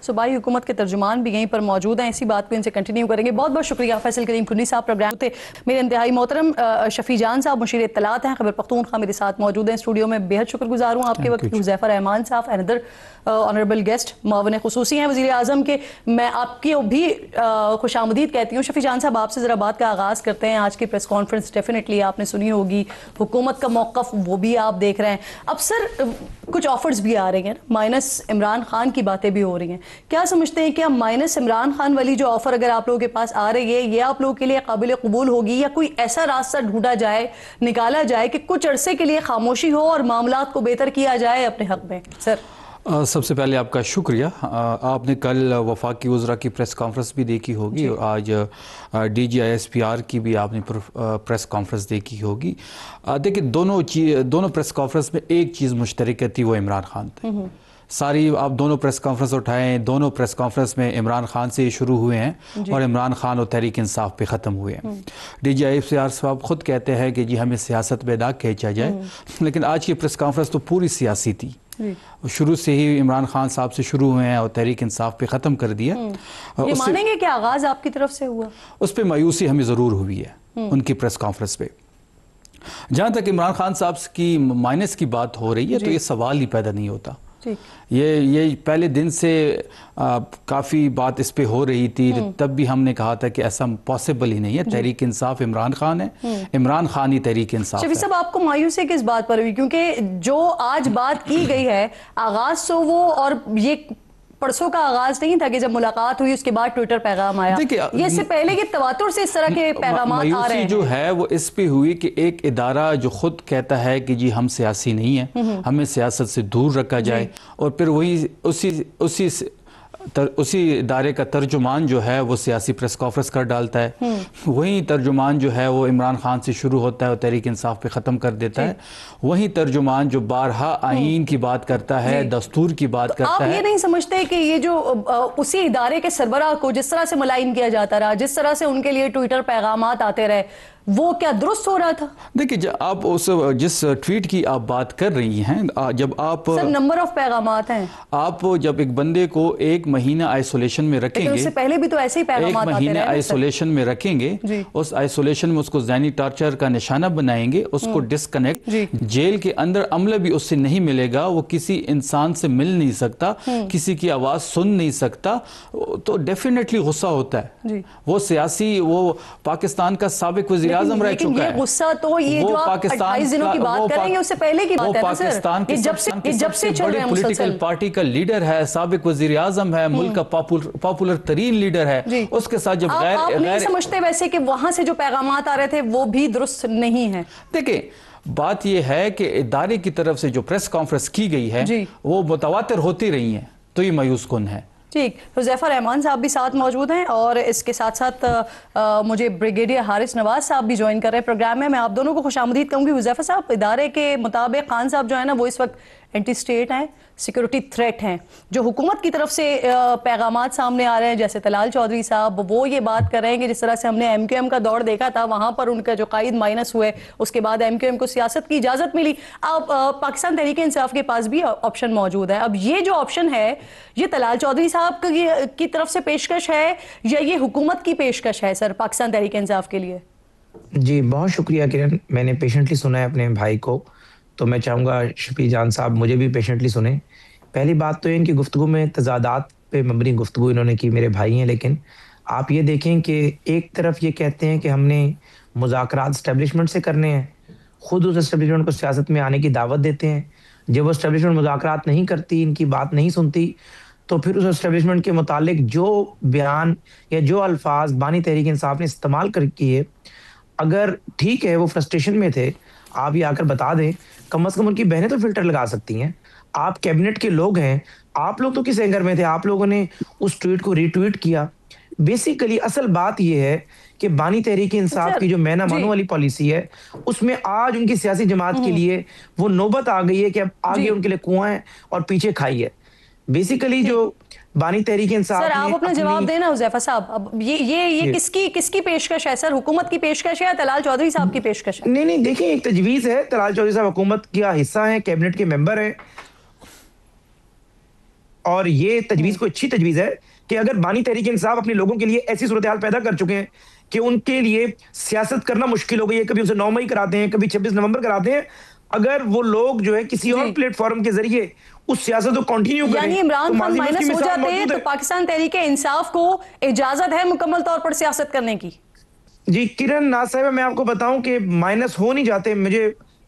सूबाई हुकूमत के तर्जुमान भी यहीं पर मौजूद हैं, इसी बात को इनसे कंटिन्यू करेंगे। बहुत बहुत शुक्रिया फैसल करीम कुन्नी साहब, प्रोग्राम थे। मेरे इंतहाई मोहतरम शफी जान साहब मुशीर इत्तलात हैं, खैबर पख्तूनख्वा, मेरे साथ मौजूद हैं स्टूडियो में। बेहद शुक्रगुजार हूँ आपके वक्त। हुज़ैफा रहमान साहब अनदर ऑनरेबल गेस्ट मुआविन खुसूसी हैं वज़ीर आज़म के, मैं आपकी भी खुशामदीद कहती हूँ। शफी जान साहब, आपसे ज़रा बात का आगाज़ करते हैं। आज की प्रेस कॉन्फ्रेंस डेफिनेटली आपने सुनी होगी, हुकूमत का मौक़िफ़ वो भी आप देख रहे हैं। अब सर कुछ ऑफर्स भी आ रही हैं, माइनस इमरान खान की बातें भी हो रही हैं, क्या समझते हैं क्या माइनस इमरान खान वाली जो ऑफर अगर आप लोगों के पास आ रही है, ये आप लोगों के लिए काबिल कबूल होगी, या कोई ऐसा रास्ता ढूंढा जाए, निकाला जाए कि कुछ अरसे के लिए खामोशी हो और मामलात को बेहतर किया जाए अपने हक में? सर सबसे पहले आपका शुक्रिया। आपने कल वफाकी वज़रा की प्रेस कॉन्फ्रेंस भी देखी होगी और आज DGISPR की भी आपने प्रेस कॉन्फ्रेंस देखी होगी। देखिए, दोनों प्रेस कॉन्फ्रेंस में एक चीज़ मुश्तरक थी, वो इमरान खान थे। सारी आप दोनों प्रेस कॉन्फ्रेंस उठाएं, दोनों प्रेस कॉन्फ्रेंस में इमरान खान से शुरू हुए हैं और इमरान खान और तहरीक इंसाफ पे ख़त्म हुए हैं। DGISPR साहब खुद कहते हैं कि जी हमें सियासत में ना खींचा जाए, लेकिन आज की प्रेस कॉन्फ्रेंस तो पूरी सियासी थी। शुरू से ही इमरान खान साहब से शुरू हुए हैं और तहरीक इंसाफ पे ख़त्म कर दिया। ये मानेंगे कि आगाज़ आपकी तरफ से हुआ? उस पर मायूसी हमें ज़रूर हुई है उनकी प्रेस कॉन्फ्रेंस पे। जहाँ तक इमरान खान साहब की माइनस की बात हो रही है, तो ये सवाल ही पैदा नहीं होता। ये पहले दिन से काफ़ी बात इस पे हो रही थी, तब भी हमने कहा था कि ऐसा पॉसिबल ही नहीं है। तहरीक इंसाफ इमरान खान है, इमरान खान ही तहरीक इंसाफ है। शफी साहब, आपको मायूसी किस बात पर हुई? क्योंकि जो आज बात की गई है, आगाज तो वो, और ये परसों का आगाज नहीं था कि जब मुलाकात हुई उसके बाद ट्विटर पैगाम आया। ये इससे पहले कि तवातुर से इस तरह के पैगाम आ रहे हैं। जो है वो इस पे हुई कि एक इदारा जो खुद कहता है कि जी हम सियासी नहीं है, हमें सियासत से दूर रखा जाए, और फिर वही उसी इदारे का तर्जुमान जो है वो सियासी प्रेस कॉन्फ्रेंस कर डालता है। वही तर्जुमान जो है वो इमरान खान से शुरू होता है और तहरीक इंसाफ पे ख़त्म कर देता है। वही तर्जुमान जो बारहा आईन की बात करता है, दस्तूर की बात करता है। आप ये नहीं समझते कि ये जो उसी इदारे के सरबराह को जिस तरह से मुलायन किया जाता रहा, जिस तरह से उनके लिए ट्विटर पैगामात आते रहे, वो क्या दुरुस्त हो रहा था? देखिए, आप जिस ट्वीट की आप बात कर रही हैं, जब आप सर नंबर ऑफ पैगामात हैं, आप जब एक बंदे को एक महीना आइसोलेशन में रखेंगे, उससे पहले भी तो ऐसे ही पैगामात आते रहे, एक महीना आइसोलेशन में रखेंगे, उस आइसोलेशन में उसको ज़हनी टॉर्चर का निशाना बनाएंगे, उसको डिस्कनेक्ट, जेल के अंदर अमला भी उससे नहीं मिलेगा, वो किसी इंसान से मिल नहीं सकता, किसी की आवाज़ सुन नहीं सकता, तो डेफिनेटली गुस्सा होता है। वो सियासी, वो पाकिस्तान का साबिक वज़ीर आज़म रह चुका है। गुस्सा तो ये जो आप 28 दिनों की बात कर रहे हैं, उससे पहले की बात है ना सर। पाकिस्तान की जब से चल रहे हैं, पॉलिटिकल पार्टी का लीडर है, साबिक वज़ीर आज़म है, मुल्क का पॉपुलर तरीन लीडर है, उसके साथ जब आप नहीं समझते वैसे कि वहां से जो पैगामात आ रहे थे वो भी दुरुस्त नहीं है? देखिए, बात यह है कि इदारे की तरफ से जो प्रेस कॉन्फ्रेंस की गई है वो मुतवातिर होती रही है, तो ये मायूस कुन है। ठीक, हुज़ैफा रहमान साहब भी साथ मौजूद हैं, और इसके साथ साथ मुझे ब्रिगेडियर हारिस नवाज साहब भी ज्वाइन कर रहे हैं प्रोग्राम में। मैं आप दोनों को खुशामदीद कहूँगी। हुज़ैफा साहब, इदारे के मुताबिक खान साहब जो है ना, वो इस वक्त एंटी स्टेट हैं, सिक्योरिटी थ्रेट हैं। जो हुकूमत की तरफ से पैगामात सामने आ रहे हैं, जैसे तलाल चौधरी साहब, वो ये बात कर रहे हैं कि जिस तरह से हमने MQM का दौर देखा था, वहाँ पर उनका जो कायद माइनस हुए, उसके बाद MQM को सियासत की इजाज़त मिली। अब पाकिस्तान तहरीक इंसाफ के पास भी ऑप्शन मौजूद है। अब ये जो ऑप्शन है, ये तलाल चौधरी साहब की तरफ से पेशकश है या ये हुकूमत की पेशकश है सर पाकिस्तान तहरीक इंसाफ के लिए? जी, बहुत शुक्रिया किरण। मैंने पेशेंटली सुना है अपने भाई को, तो मैं चाहूँगा शफी जान साहब मुझे भी पेशेंटली सुने। पहली बात तो ये इनकी गुफ्तगू में तज़ादात पे मबनी गुफ्तगू इन्होंने की, मेरे भाई हैं, लेकिन आप ये देखें कि एक तरफ ये कहते हैं कि हमने मुज़ाकरात एस्टेब्लिशमेंट से करने हैं, खुद उस एस्टेब्लिशमेंट को सियासत में आने की दावत देते हैं। जब वो एस्टेब्लिशमेंट मुज़ाकरात नहीं करती, इनकी बात नहीं सुनती, तो फिर उस एस्टेब्लिशमेंट के मुतालिक जो बयान या जो अल्फाज बानी तहरीक इंसाफ ने इस्तेमाल कर किए, अगर ठीक है वो फ्रस्ट्रेशन में थे, आप ये आकर बता दें, कम से कम उनकी बहनें तो फिल्टर लगा सकती हैं। आप कैबिनेट के लोग हैं, आप लोग तो किस एंगर में थे? आप लोगों ने उस ट्वीट को रीट्वीट किया। बेसिकली असल बात यह है कि बानी तहरीक इंसाफ की जो मैना मानो वाली पॉलिसी है, उसमें आज उनकी सियासी जमात के लिए वो नौबत आ गई है कि अब आगे उनके लिए कुआं है और पीछे खाई है। बेसिकली जो बानी तहरीक इंसाफ, सर आप अपना जवाब देना हुज़ैफा साहब। अब ये किसकी पेशकश है सर? हुकूमत की पेशकश है या तलाल चौधरी साहब की पेशकश है? नहीं, देखिए, एक तजवीज़ है। तलाल चौधरी साहब हुकूमत का हिस्सा है, कैबिनेट के मेंबर है। और ये तजवीज़ को अच्छी तजवीज़ है कि अगर बानी तहरीक इंसाफ अपने लोगों के लिए ऐसी सूरत हाल पैदा कर चुके हैं कि उनके लिए सियासत करना मुश्किल हो गई है, कभी उसे 9 मई कराते हैं, कभी 26 नवंबर कराते हैं, अगर वो लोग जो है किसी और प्लेटफॉर्म के जरिए उस सियासत को कंटिन्यू करें, यानी इमरान खान माइनस हो जाते हैं तो है। पाकिस्तान तहरीक इंसाफ को इजाजत है मुकम्मल तौर पर सियासत करने की? जी किरण नाज साहब, मैं आपको बताऊं कि माइनस हो नहीं जाते। मुझे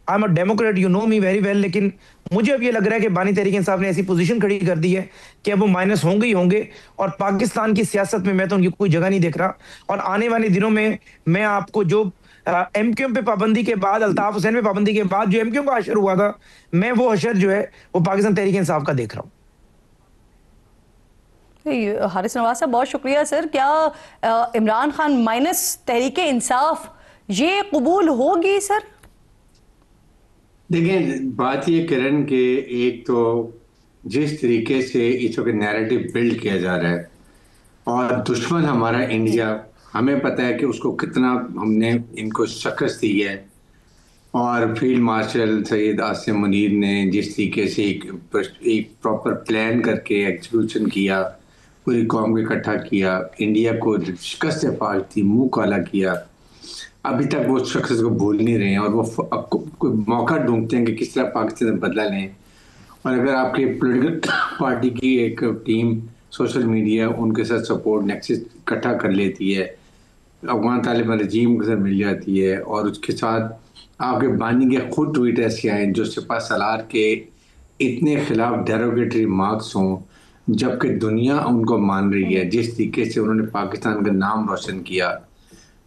I am a Democrat, you know me very well, लेकिन मुझे अब ये लग रहा है कि बानी तहरीक इंसाफ ने ऐसी पोजीशन खड़ी कर दी है कि अब वो माइनस होंगे ही होंगे, और पाकिस्तान की सियासत में मैं तो उनकी कोई जगह नहीं देख रहा। और आने वाले दिनों में मैं आपको जो एमक्यूएम पे पाबंदी के बाद, अल्ताफ हुसैन पे पाबंदी के बाद जो एमक्यूएम का हशर हुआ था, मैं वो हशर जो है वो पाकिस्तान तहरीक इंसाफ का देख रहा हूँ। हारिस नवाज साहब बहुत शुक्रिया सर। क्या इमरान खान माइनस तहरीक इंसाफ ये कबूल होगी सर? देखिए बात ये किरण के, एक तो जिस तरीके से इस वक्त नैरेटिव बिल्ड किया जा रहा है और दुश्मन हमारा इंडिया, हमें पता है कि उसको कितना हमने इनको शिकस्त दी है, और फील्ड मार्शल सैयद आसिम मुनीर ने जिस तरीके से एक प्रॉपर प्लान करके एग्जीक्यूशन किया, पूरी कौम को इकट्ठा किया, इंडिया को शिकस्त फाश दी, मुंह काला किया, अभी तक वो शख्स को भूल नहीं रहे हैं और वो अब कोई मौका ढूंढते हैं कि किस तरह पाकिस्तान से बदला लें। और अगर आपकी पॉलिटिकल पार्टी की एक टीम सोशल मीडिया उनके साथ सपोर्ट नेक्सस इकट्ठा कर लेती है, अफगान तालिबान रजीम के साथ मिल जाती है, और उसके साथ आपके बानी के खुद ट्वीट ऐसे आए जो सिपा सलार के इतने खिलाफ डेरोगेटरी मार्क्स हों, जबकि दुनिया उनको मान रही है, जिस तरीके से उन्होंने पाकिस्तान का नाम रोशन किया।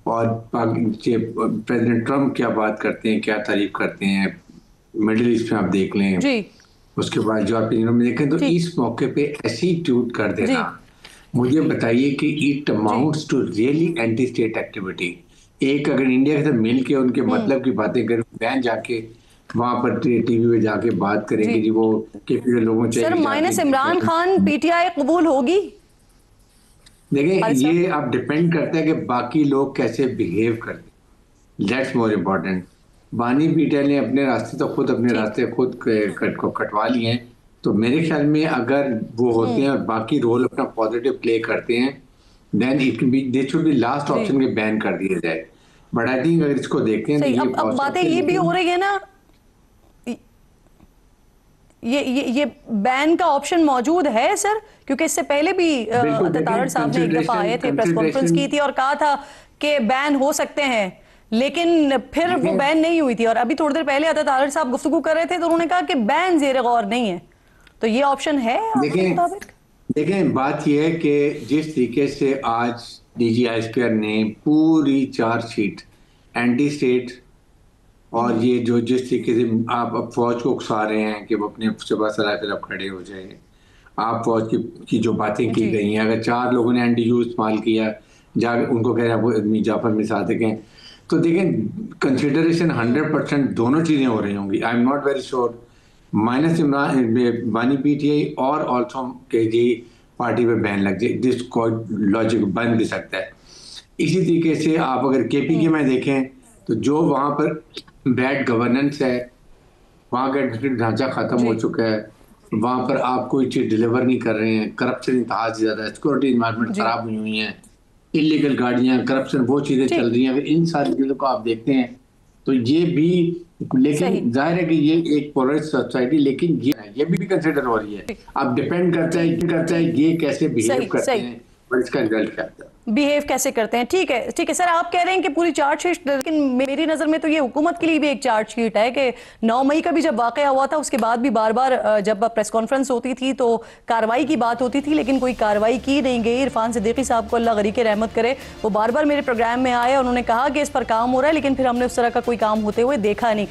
और प्रेसिडेंट ट्रम्प क्या बात करते हैं, क्या तारीफ करते हैं, मिडिल ईस्ट में आप देख लें जी। उसके बाद जो आप में देखें तो इस मौके पे ऐसी ट्वीट कर देना, मुझे बताइए कि it amounts to really anti state activity. एक अगर इंडिया के साथ मिल के उनके मतलब की बातें करें, वह जाके वहां पर टीवी पे जाके बात करेंगे जी वो के लोगों से। Sir minus Imran Khan PTI कबूल होगी? देखिए ये आप डिपेंड करता है कि बाकी लोग कैसे बिहेव करते हैं, दैट्स मोर इम्पोर्टेंट। बानी पीटीआई ने अपने रास्ते तो खुद अपने रास्ते खुद कटवा लिए हैं, तो मेरे ख्याल में अगर वो होते हैं और बाकी रोल अपना पॉजिटिव प्ले करते हैं, then it can be, this should be last option के बैन कर दिया जाए। बट आई थिंक अगर इसको देखते हैं तो अब बातें ये भी हो रही है ना, ये बैन का ऑप्शन मौजूद है सर, क्योंकि इससे पहले भी तारड़ साहब ने एक दफा आए थे, प्रेस कॉन्फ्रेंस की थी और कहा था कि बैन हो सकते हैं, लेकिन फिर वो बैन नहीं हुई थी। और अभी थोड़ी देर पहले तारड़ साहब गुफ्तगू कर रहे थे तो उन्होंने कहा कि बैन ज़ेर गौर नहीं है, तो ये ऑप्शन है आपके मुताबिक? देखें बात यह है कि जिस तरीके से आज DGISPR ने पूरी चार्जशीट एंटी स्टेट और ये जो जिस तरीके से आप अब फौज को उकसा रहे हैं कि वो अपने सिपा सलार के खिलाफ खड़े हो जाए, आप फौज की जो बातें की गई हैं, अगर 4 लोगों ने NDU इस्तेमाल किया, जाकर उनको कह रहे हैं वो मीर जाफर में सादिक हैं, तो देखें कंसिडरेशन 100% दोनों चीज़ें हो रही होंगी। I am not very sure minus Imran बानी PTI और ऑल्सो KG पार्टी पे बैन लग जाए, दिस लॉजिक बन भी सकता है। इसी तरीके से आप अगर KPK में देखें तो जो वहाँ पर बैड गवर्नेंस है, वहाँ का एडमिनिस्ट्रेटिव ढांचा खत्म हो चुका है, वहाँ पर आप कोई चीज़ डिलीवर नहीं कर रहे हैं, करप्शन इंतहा से ज़्यादा है, सिक्योरिटी इन्वायरमेंट खराब हुई हुई हैं, इलीगल गाड़ियाँ, करप्शन, वो चीज़ें चल रही हैं। अगर इन सारी चीज़ों को आप देखते हैं तो ये भी, लेकिन जाहिर है कि ये एक पोलराइज्ड सोसाइटी, लेकिन ये भी कंसिडर हो रही है। अब डिपेंड करता है ये कैसे बिहेव करते हैं और इसका रिजल्ट क्या आता है, बिहेव कैसे करते हैं। ठीक है सर, आप कह रहे हैं कि पूरी चार्जशीट, लेकिन मेरी नज़र में तो ये हुकूमत के लिए भी एक चार्जशीट है कि 9 मई का भी जब वाक़या हुआ था उसके बाद भी बार बार जब प्रेस कॉन्फ्रेंस होती थी तो कार्रवाई की बात होती थी, लेकिन कोई कार्रवाई की नहीं गई। इरफान सिद्दीकी साहब को अल्लाह गरीक रहमत करे, वो बार बार मेरे प्रोग्राम में आए, उन्होंने कहा कि इस पर काम हो रहा है, लेकिन फिर हमने उस तरह का कोई काम होते हुए देखा नहीं।